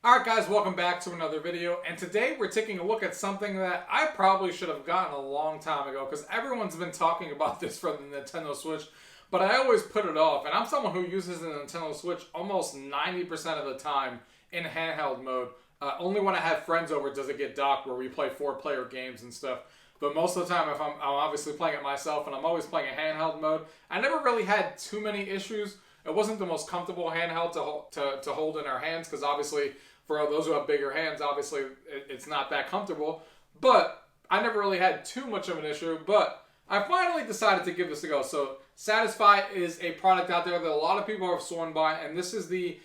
Alright guys, welcome back to another video, and today we're taking a look at something that I probably should have gotten a long time ago, because everyone's been talking about this for the Nintendo Switch, but I always put it off, and I'm someone who uses the Nintendo Switch almost 90% of the time in handheld mode. Only when I have friends over does it get docked where we play 4-player games and stuff. But most of the time, if I'm obviously playing it myself, and I'm always playing in handheld mode, I never really had too many issues. It wasn't the most comfortable handheld to hold in our hands, because obviously, for those who have bigger hands, obviously, it's not that comfortable. But I never really had too much of an issue, but I finally decided to give this a go. So, Satisfye is a product out there that a lot of people have sworn by, and this is the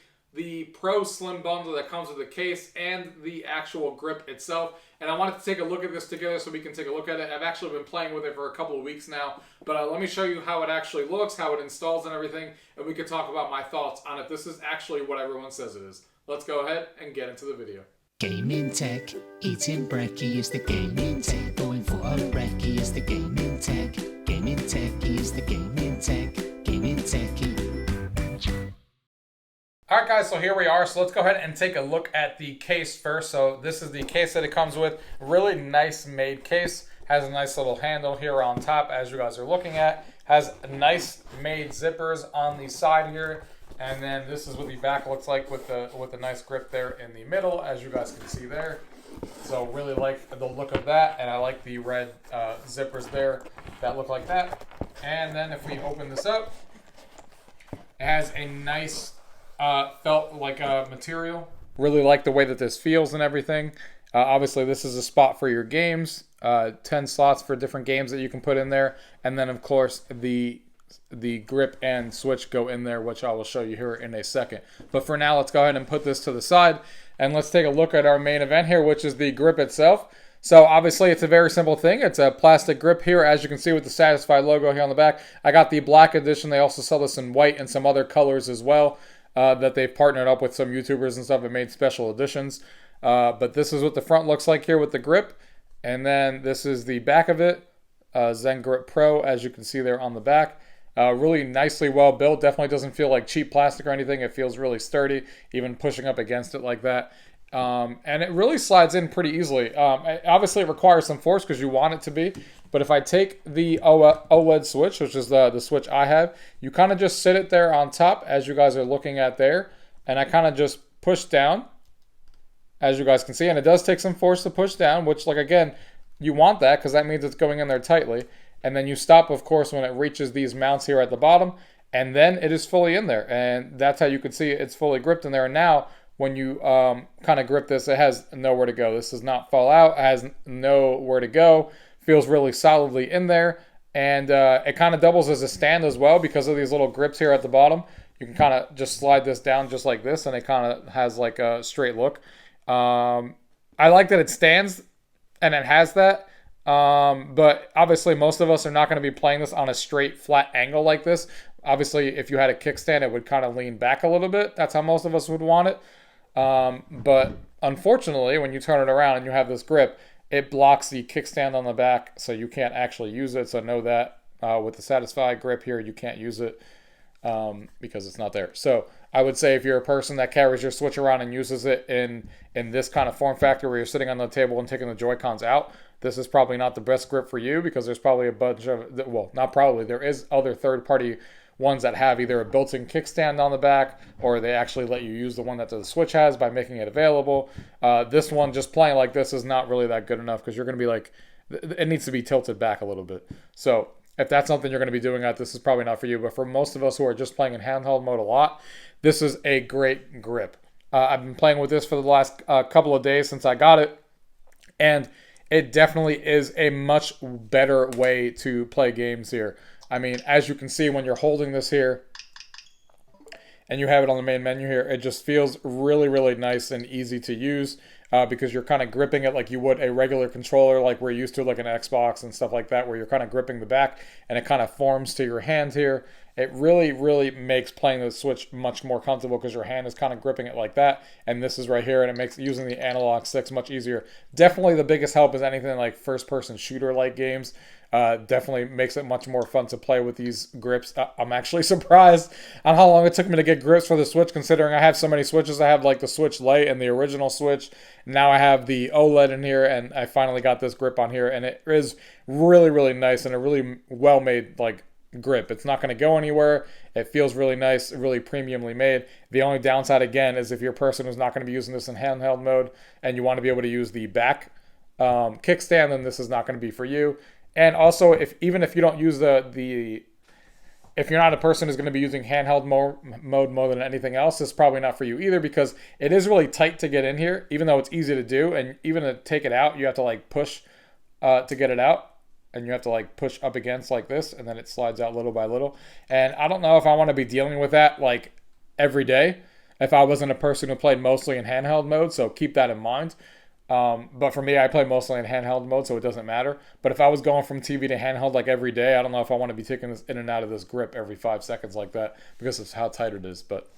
Pro Slim bundle that comes with the case and the actual grip itself. And I wanted to take a look at this together so we can take a look at it. I've actually been playing with it for a couple of weeks now, but let me show you how it actually looks, how it installs and everything, and we can talk about my thoughts on it. This is actually what everyone says it is. Let's go ahead and get into the video. Gaming tech, eating brekkie is the gaming tech. Going for a brekkie is the gaming tech. Gaming tech is the gaming tech. Gaming techie. Alright guys, so here we are. So let's go ahead and take a look at the case first. So this is the case that it comes with. Really nice made case. Has a nice little handle here on top, as you guys are looking at. Has nice made zippers on the side here. And then this is what the back looks like with the nice grip there in the middle, as you guys can see there. So really like the look of that, and I like the red zippers there that look like that. And then if we open this up, it has a nice felt like material. Really like the way that this feels and everything. Obviously, this is a spot for your games. 10 slots for different games that you can put in there, and then of course the grip and switch go in there, which I will show you here in a second. But for now, let's go ahead and put this to the side, and let's take a look at our main event here, which is the grip itself. So obviously, it's a very simple thing. It's a plastic grip here, as you can see with the Satisfye logo here on the back. I got the black edition. They also sell this in white and some other colors as well, that they've partnered up with some YouTubers and stuff and made special editions. But this is what the front looks like here with the grip. And then this is the back of it, Zengrip Pro, as you can see there on the back. Really nicely well built. Definitely doesn't feel like cheap plastic or anything. It feels really sturdy, even pushing up against it like that. And it really slides in pretty easily. Obviously, it requires some force because you want it to be. But if I take the OLED Switch, which is the Switch I have, you kind of just sit it there on top, as you guys are looking at there. And I kind of just push down, as you guys can see. And it does take some force to push down, which, like, again, you want that because that means it's going in there tightly. And then you stop, of course, when it reaches these mounts here at the bottom. And then it is fully in there. And that's how you can see it's fully gripped in there. And now, when you kind of grip this, it has nowhere to go. This does not fall out. It has nowhere to go. Feels really solidly in there. And it kind of doubles as a stand as well because of these little grips here at the bottom. You can kind of just slide this down just like this, and it kind of has like a straight look. I like that it stands and it has that. But obviously most of us are not going to be playing this on a straight flat angle like this. Obviously, if you had a kickstand, it would kind of lean back a little bit. That's how most of us would want it. But unfortunately, when you turn it around and you have this grip, it blocks the kickstand on the back, so you can't actually use it. So know that with the Satisfye grip here, you can't use it because it's not there. So I would say if you're a person that carries your Switch around and uses it in this kind of form factor where you're sitting on the table and taking the Joy-Cons out, this is probably not the best grip for you because there's probably a bunch of, well, not probably, there is other third-party ones that have either a built-in kickstand on the back or they actually let you use the one that the Switch has by making it available. This one, just playing like this, is not really that good enough because you're going to be like, it needs to be tilted back a little bit. So if that's something you're going to be doing this is probably not for you. But for most of us who are just playing in handheld mode a lot, this is a great grip. I've been playing with this for the last couple of days since I got it, and it definitely is a much better way to play games here. I mean, as you can see when you're holding this here and you have it on the main menu here, it just feels really, really nice and easy to use because you're kind of gripping it like you would a regular controller, like we're used to, like an Xbox and stuff like that, where you're kind of gripping the back and it kind of forms to your hand here. It really, really makes playing the Switch much more comfortable because your hand is kind of gripping it like that. And this is right here, and it makes using the analog sticks much easier. Definitely the biggest help is anything like first-person shooter-like games. Definitely makes it much more fun to play with these grips. I'm actually surprised on how long it took me to get grips for the Switch, considering I have so many Switches. I have like the Switch Lite and the original Switch. Now I have the OLED in here, and I finally got this grip on here, and it is really, really nice and a really well-made like grip. It's not going to go anywhere. It feels really nice, really premiumly made. The only downside, again, is if you're a person who's not going to be using this in handheld mode and you want to be able to use the back kickstand, then this is not going to be for you. And also, even if you don't use if you're not a person who's going to be using handheld mode more than anything else, it's probably not for you either, because it is really tight to get in here, even though it's easy to do. And even to take it out, you have to like push to get it out. And you have to like push up against like this, and then it slides out little by little. And I don't know if I want to be dealing with that like every day if I wasn't a person who played mostly in handheld mode, so keep that in mind. But for me, I play mostly in handheld mode, so it doesn't matter. But if I was going from TV to handheld like every day, I don't know if I want to be taking this in and out of this grip every 5 seconds like that, because of how tight it is. But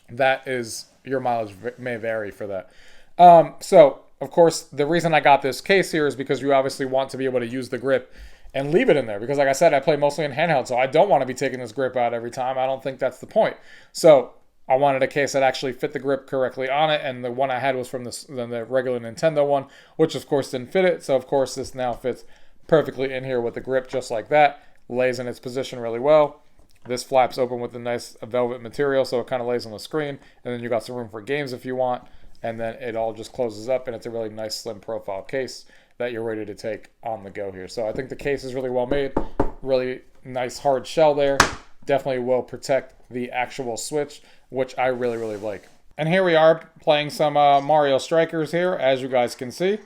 that is, your mileage may vary for that. So, of course, the reason I got this case here is because you obviously want to be able to use the grip and leave it in there. Because like I said, I play mostly in handheld, so I don't want to be taking this grip out every time. I don't think that's the point. So I wanted a case that actually fit the grip correctly on it, and the one I had was from the regular Nintendo one, which of course didn't fit it. So of course this now fits perfectly in here with the grip just like that. Lays in its position really well. This flaps open with a nice velvet material, so it kind of lays on the screen. And then you got some room for games if you want. And then it all just closes up, and it's a really nice slim profile case that you're ready to take on the go here. So I think the case is really well made. Really nice hard shell there. Definitely will protect the actual Switch, which I really, really like. And here we are playing some Mario Strikers here, as you guys can see.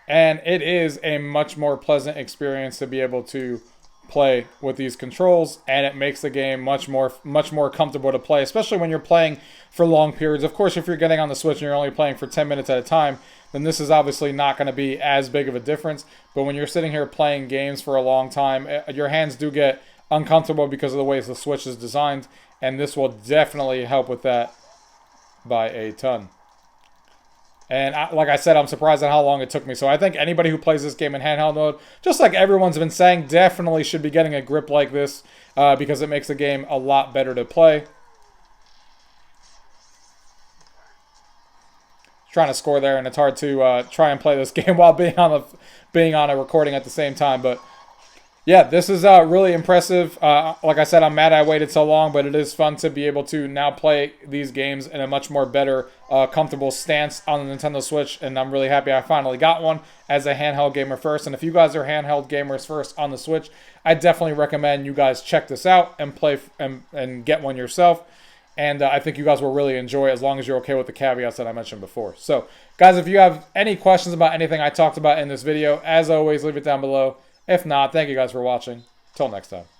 And it is a much more pleasant experience to be able to play with these controls, and it makes the game much more comfortable to play, especially when you're playing for long periods. Of course, if you're getting on the Switch and you're only playing for 10 minutes at a time, then this is obviously not going to be as big of a difference. But when you're sitting here playing games for a long time, your hands do get uncomfortable because of the way the Switch is designed, and this will definitely help with that by a ton. And like I said, I'm surprised at how long it took me. So I think anybody who plays this game in handheld mode, just like everyone's been saying, definitely should be getting a grip like this because it makes the game a lot better to play. Trying to score there, and it's hard to try and play this game while being on a recording at the same time. But yeah, this is really impressive. Like I said, I'm mad I waited so long, but it is fun to be able to now play these games in a much more better, comfortable stance on the Nintendo Switch, and I'm really happy I finally got one as a handheld gamer first. And if you guys are handheld gamers first on the Switch, I definitely recommend you guys check this out and play and get one yourself. And I think you guys will really enjoy it, as long as you're okay with the caveats that I mentioned before. So, guys, if you have any questions about anything I talked about in this video, as always, leave it down below. If not, thank you guys for watching. Till next time.